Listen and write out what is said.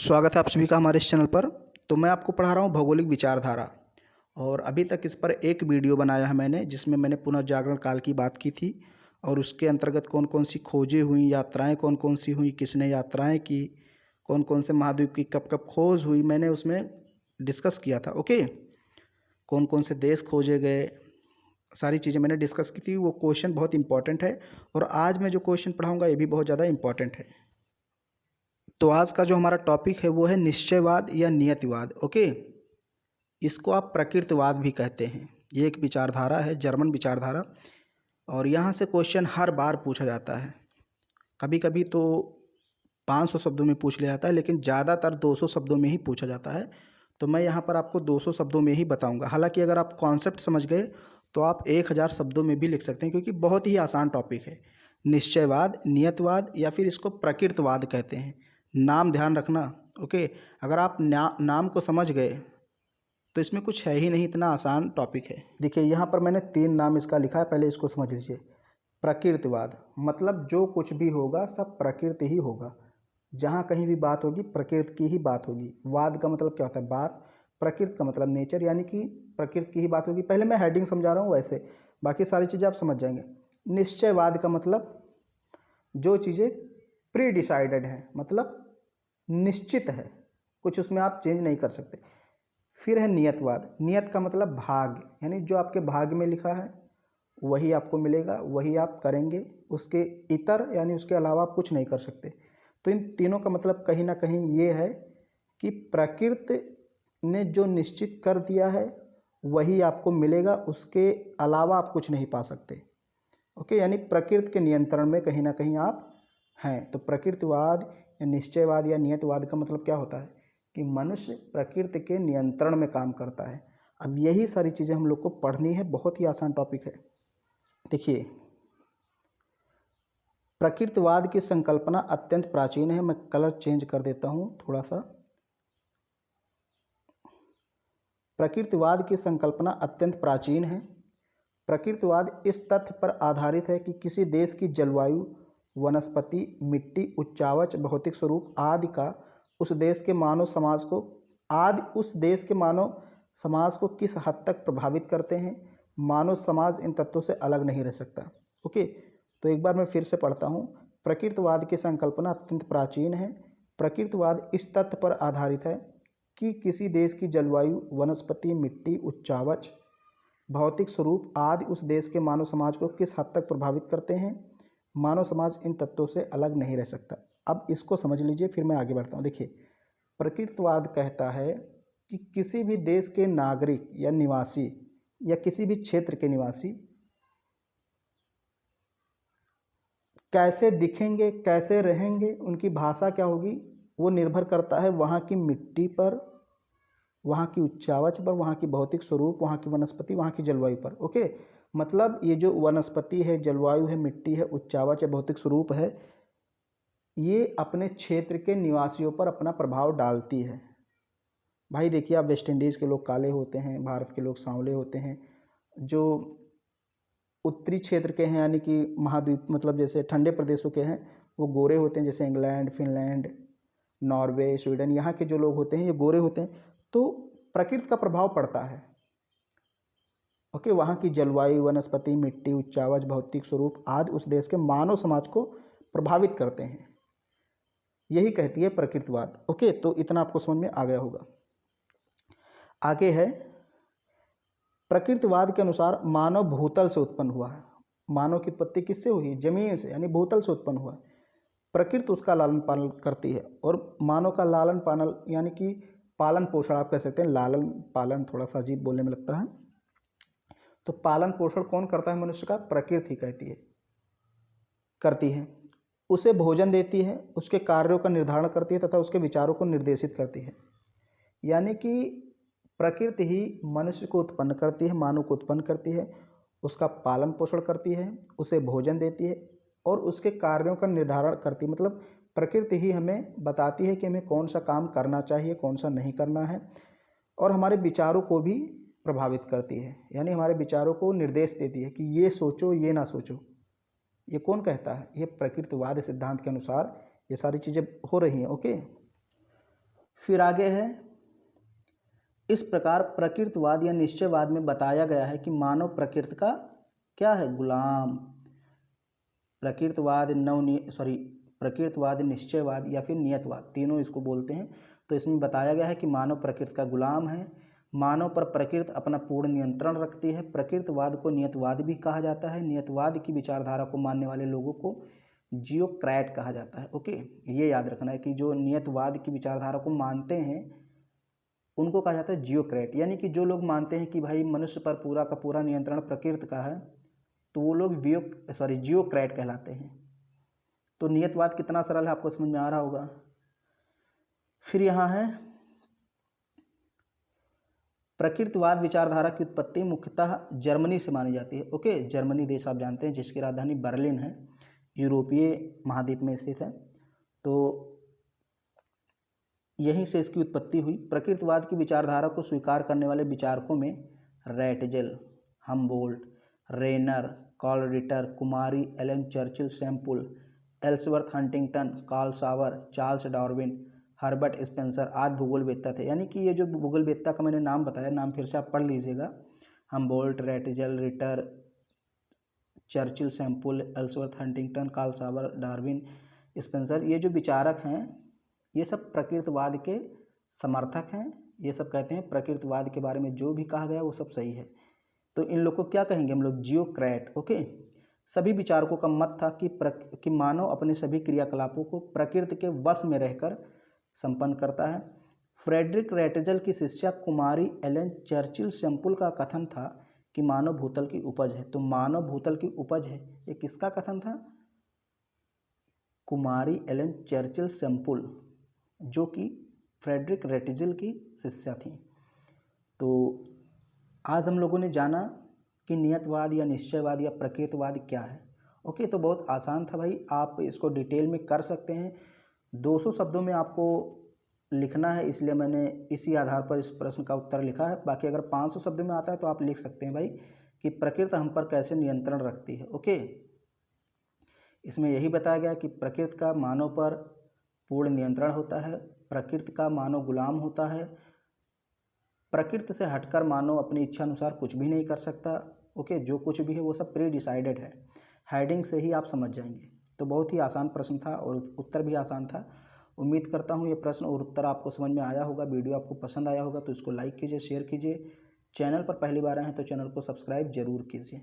स्वागत है आप सभी का हमारे इस चैनल पर। तो मैं आपको पढ़ा रहा हूँ भौगोलिक विचारधारा। और अभी तक इस पर एक वीडियो बनाया है मैंने, जिसमें मैंने पुनर्जागरण काल की बात की थी और उसके अंतर्गत कौन कौन सी खोजें हुई, यात्राएं कौन कौन सी हुई, किसने यात्राएं की, कौन कौन से महाद्वीप की कब कब खोज हुई, मैंने उसमें डिस्कस किया था। ओके, कौन कौन से देश खोजे गए, सारी चीज़ें मैंने डिस्कस की थी। वो क्वेश्चन बहुत इंपॉर्टेंट है और आज मैं जो क्वेश्चन पढ़ाऊँगा ये भी बहुत ज़्यादा इंपॉर्टेंट है। तो आज का जो हमारा टॉपिक है वो है निश्चयवाद या नियतिवाद। ओके, इसको आप प्रकृतिवाद भी कहते हैं। ये एक विचारधारा है, जर्मन विचारधारा, और यहाँ से क्वेश्चन हर बार पूछा जाता है। कभी कभी तो 500 शब्दों में पूछ लिया जाता है, लेकिन ज़्यादातर 200 शब्दों में ही पूछा जाता है। तो मैं यहाँ पर आपको 200 शब्दों में ही बताऊँगा। हालांकि अगर आप कॉन्सेप्ट समझ गए तो आप 1000 शब्दों में भी लिख सकते हैं, क्योंकि बहुत ही आसान टॉपिक है। निश्चयवाद, नियतवाद या फिर इसको प्रकृतिवाद कहते हैं। नाम ध्यान रखना। ओके, अगर आप नाम को समझ गए तो इसमें कुछ है ही नहीं, इतना आसान टॉपिक है। देखिए यहाँ पर मैंने 3 नाम इसका लिखा है, पहले इसको समझ लीजिए। प्रकृतिवाद मतलब जो कुछ भी होगा सब प्रकृति ही होगा। जहाँ कहीं भी बात होगी प्रकृति की ही बात होगी। वाद का मतलब क्या होता है? बात। प्रकृति का मतलब नेचर, यानी कि प्रकृति की ही बात होगी। पहले मैं हेडिंग समझा रहा हूँ, वैसे बाकी सारी चीज़ें आप समझ जाएंगे। निश्चयवाद का मतलब जो चीज़ें प्री डिसाइडेड हैं, मतलब निश्चित है, कुछ उसमें आप चेंज नहीं कर सकते। फिर है नियतवाद। नियत का मतलब भाग्य, यानी जो आपके भाग्य में लिखा है वही आपको मिलेगा, वही आप करेंगे, उसके इतर यानी उसके अलावा आप कुछ नहीं कर सकते। तो इन तीनों का मतलब कहीं ना कहीं ये है कि प्रकृति ने जो निश्चित कर दिया है वही आपको मिलेगा, उसके अलावा आप कुछ नहीं पा सकते। ओके, यानी प्रकृति के नियंत्रण में कहीं ना कहीं आप हैं। तो प्रकृतिवाद या निश्चयवाद या नियतवाद का मतलब क्या होता है कि मनुष्य प्रकृति के नियंत्रण में काम करता है। अब यही सारी चीज़ें हम लोग को पढ़नी है, बहुत ही आसान टॉपिक है। देखिए, प्रकृतिवाद की संकल्पना अत्यंत प्राचीन है। मैं कलर चेंज कर देता हूँ थोड़ा सा। प्रकृतिवाद की संकल्पना अत्यंत प्राचीन है। प्रकृतिवाद इस तथ्य पर आधारित है कि किसी देश की जलवायु, वनस्पति, मिट्टी, उच्चावच, भौतिक स्वरूप आदि का उस देश के मानव समाज को किस हद तक प्रभावित करते हैं। मानव समाज इन तत्वों से अलग नहीं रह सकता। ओके, तो एक बार मैं फिर से पढ़ता हूँ। प्रकृतिवाद की संकल्पना अत्यंत प्राचीन है। प्रकृतिवाद इस तथ्य पर आधारित है कि किसी देश की जलवायु, वनस्पति, मिट्टी, उच्चावच, भौतिक स्वरूप आदि उस देश के मानव समाज को किस हद तक प्रभावित करते हैं। मानव समाज इन तत्वों से अलग नहीं रह सकता। अब इसको समझ लीजिए, फिर मैं आगे बढ़ता हूँ। देखिए, प्रकृतिवाद कहता है कि किसी भी देश के नागरिक या निवासी या किसी भी क्षेत्र के निवासी कैसे दिखेंगे, कैसे रहेंगे, उनकी भाषा क्या होगी, वो निर्भर करता है वहाँ की मिट्टी पर, वहाँ की उच्चावच पर, वहाँ की भौतिक स्वरूप, वहाँ की वनस्पति, वहाँ की जलवायु पर। ओके, मतलब ये जो वनस्पति है, जलवायु है, मिट्टी है, उच्चावच है, भौतिक स्वरूप है, ये अपने क्षेत्र के निवासियों पर अपना प्रभाव डालती है। भाई देखिए, आप वेस्ट इंडीज़ के लोग काले होते हैं, भारत के लोग सांवले होते हैं। जो उत्तरी क्षेत्र के हैं, यानी कि महाद्वीप मतलब जैसे ठंडे प्रदेशों के हैं, वो गोरे होते हैं, जैसे इंग्लैंड, फिनलैंड, नॉर्वे, स्वीडन, यहाँ के जो लोग होते हैं ये गोरे होते हैं। तो प्रकृति का प्रभाव पड़ता है। ओके, वहाँ की जलवायु, वनस्पति, मिट्टी, उच्चावच, भौतिक स्वरूप आदि उस देश के मानव समाज को प्रभावित करते हैं। यही कहती है प्रकृतिवाद। ओके, तो इतना आपको समझ में आ गया होगा। आगे है, प्रकृतिवाद के अनुसार मानव भूतल से उत्पन्न हुआ है। मानव की उत्पत्ति किससे हुई? जमीन से, यानी भूतल से उत्पन्न हुआ है। प्रकृति उसका लालन पालन करती है और मानव का लालन पालन यानी कि पालन पोषण आप कह सकते हैं। लालन पालन थोड़ा सा अजीब बोलने में लगता है। तो पालन पोषण कौन करता है मनुष्य का? प्रकृति करती है। उसे भोजन देती है, उसके कार्यों का निर्धारण करती है तथा उसके विचारों को निर्देशित करती है। यानी कि प्रकृति ही मनुष्य को उत्पन्न करती है, मानव को उत्पन्न करती है, उसका पालन पोषण करती है, उसे भोजन देती है और उसके कार्यों का निर्धारण करती है। मतलब प्रकृति ही हमें बताती है कि हमें कौन सा काम करना चाहिए, कौन सा नहीं करना है, और हमारे विचारों को भी प्रभावित करती है। यानी हमारे विचारों को निर्देश देती है कि ये सोचो, ये ना सोचो। ये कौन कहता है? ये प्रकृतिवाद सिद्धांत के अनुसार ये सारी चीज़ें हो रही हैं। ओके, फिर आगे है, इस प्रकार प्रकृतिवाद या निश्चयवाद में बताया गया है कि मानव प्रकृति का क्या है, गुलाम। प्रकृतिवाद, निश्चयवाद या फिर नियतवाद, तीनों इसको बोलते हैं। तो इसमें बताया गया है कि मानव प्रकृति का गुलाम है, मानव पर प्रकृति अपना पूर्ण नियंत्रण रखती है। प्रकृतिवाद को नियतवाद भी कहा जाता है। नियतवाद की विचारधारा को मानने वाले लोगों को जियोक्रेट कहा जाता है। ओके, ये याद रखना है कि जो नियतवाद की विचारधारा को मानते हैं उनको कहा जाता है जियोक्रेट, यानी कि जो लोग मानते हैं कि भाई मनुष्य पर पूरा का पूरा नियंत्रण प्रकृति का है, तो वो लोग जियोक्रेट कहलाते हैं। तो नियतवाद कितना सरल है आपको समझ में आ रहा होगा। फिर यहाँ है, प्रकृतिवाद विचारधारा की उत्पत्ति मुख्यतः जर्मनी से मानी जाती है। ओके, जर्मनी देश आप जानते हैं जिसकी राजधानी बर्लिन है, यूरोपीय महाद्वीप में स्थित है। तो यहीं से इसकी उत्पत्ति हुई। प्रकृतिवाद की विचारधारा को स्वीकार करने वाले विचारकों में Ratzel, Humboldt, Renner, Carl Ritter, कुमारी, Ellen Churchill Semple, Ellsworth Huntington, Carl Sauer, Charles Darwin, Herbert Spencer आदि भूगोलवेत्ता थे। यानी कि ये जो भूगोलवेत्ता का मैंने नाम बताया, नाम फिर से आप पढ़ लीजिएगा, Humboldt, Ratzel, Ritter, Churchill Semple, Ellsworth Huntington, Carl Sauer, Darwin, Spencer, ये जो विचारक हैं ये सब प्रकृतिवाद के समर्थक हैं। ये सब कहते हैं प्रकृतिवाद के बारे में जो भी कहा गया वो सब सही है। तो इन लोग को क्या कहेंगे हम लोग, जियोक्रेट। ओके, सभी विचारकों का मत था कि मानव अपने सभी क्रियाकलापों को प्रकृति के वश में रहकर संपन्न करता है। फ्रेडरिक रैटजेल की शिष्या कुमारी एलन चर्चिल सैम्पुल का कथन था कि मानव भूतल की उपज है। तो मानव भूतल की उपज है, ये किसका कथन था, कुमारी एलन चर्चिल सैम्पुल, जो कि फ्रेडरिक रैटजेल की शिष्या थी। तो आज हम लोगों ने जाना कि नियतवाद या निश्चयवाद या प्रकृतिवाद क्या है। ओके, तो बहुत आसान था भाई, आप इसको डिटेल में कर सकते हैं। 200 शब्दों में आपको लिखना है, इसलिए मैंने इसी आधार पर इस प्रश्न का उत्तर लिखा है। बाकी अगर 500 शब्दों में आता है तो आप लिख सकते हैं भाई कि प्रकृति हम पर कैसे नियंत्रण रखती है। ओके, इसमें यही बताया गया कि प्रकृति का मानव पर पूर्ण नियंत्रण होता है, प्रकृति का मानव गुलाम होता है, प्रकृति से हटकर मानव अपनी इच्छा अनुसार कुछ भी नहीं कर सकता। ओके, जो कुछ भी है वो सब प्री डिसाइडेड है। हेडिंग से ही आप समझ जाएंगे। तो बहुत ही आसान प्रश्न था और उत्तर भी आसान था। उम्मीद करता हूँ ये प्रश्न और उत्तर आपको समझ में आया होगा। वीडियो आपको पसंद आया होगा तो इसको लाइक कीजिए, शेयर कीजिए। चैनल पर पहली बार आए हैं तो चैनल को सब्सक्राइब जरूर कीजिए।